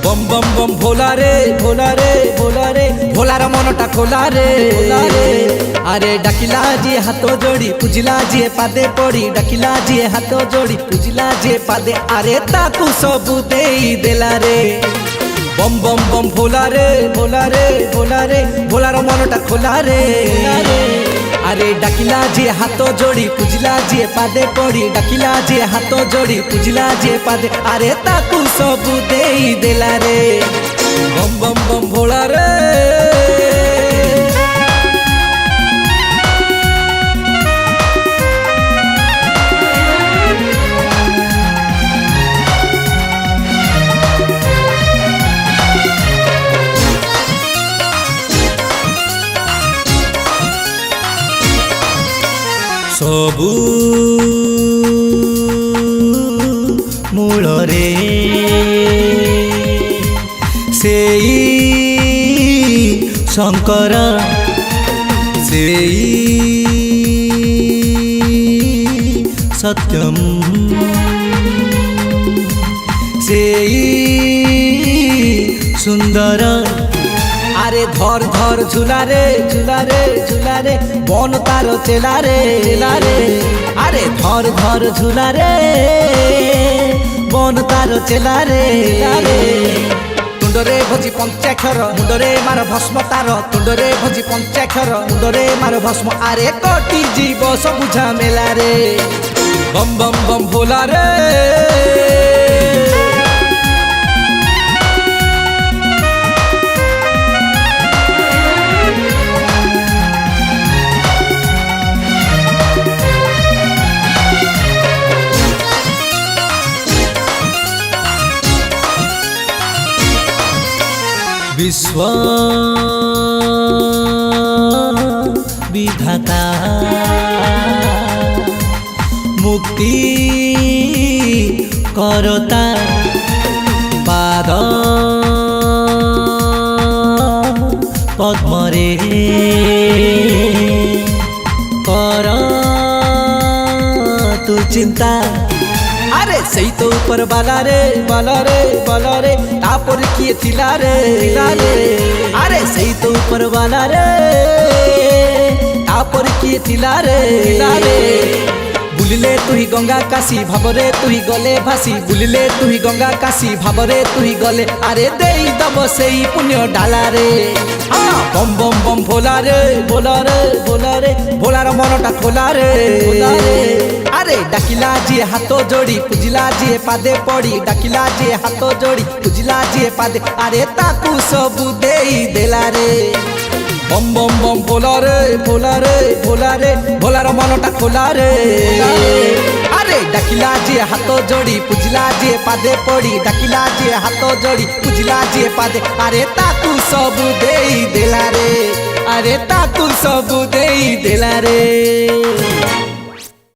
बम बम बम भोला रे भोला रे भोला रे भोलार मनटा खोला रे अरे डाकिला जी हाथ जोड़ी पूजिला जी पादे पड़ी डाकिला जी हाथ जोड़ी पूजिला जी पादे अरे ताकू सबू देई देला रे बम बम बम भोला रे भोला रे भोला रे भोलार मनटा खोला रे अरे डाकिला जी हाथ जोड़ी पूजिला जी पादे पड़ी डाकिला जी हाथ जोड़ी पूजिला जी पादे अरे ताकू सबू देई देला रे बम बम बम भोला रे सबू मूल रे सेई शंकर सेई सत्यम सेई सुंदर अरे धर धर झूला रे झूला रे झूला रे बन तार चेला रे अरे धर धर झूला रे बन तार चेला रे तुंडरे भोजी पंचाक्षर मुंडरे मार भस्म तार तुंडरे भोजी पंचाक्षर मुंडरे मार भस्म अरे कोटी जीव सब झमेला रे बम बम बम भोला रे विश्व विधाता मुक्ति करता पाद पद्मरे कर तू चिंता अरे सही तो ऊपर बाला रे बाला रे बाला रे तापर किए थिला रे अरे सही तो ऊपर बाला रे तापर किए थिला रे बुलिले तु ही गंगा काशी भावरे तु ही गले भासी बुलिले तु ही गंगा काशी भावरे तु ही गले अरे देई दब सेई पुण्य डाला रे बम बम बम भोला रे भोला रे भोला रे भोलार मनटा खोला रे अरे डाकिला जी हाथ जोड़ी पूजिला जी पादे पड़ी डाकिला जी हाथ जोड़ी पूजिला जी पादे अरे ताकू सबू देई देला रे बम बम बम भोला रे भोला रे भोला रे भोलार मनटा खोला रे अरे डाकिला जी हाथ जोड़ी पूजिला जी पादे पड़ी डाकिला जी हाथ जोड़ी पूजिला जी पादे अरे ताकू सबू देई देला रे अरे ताकू सबू देई देला रे।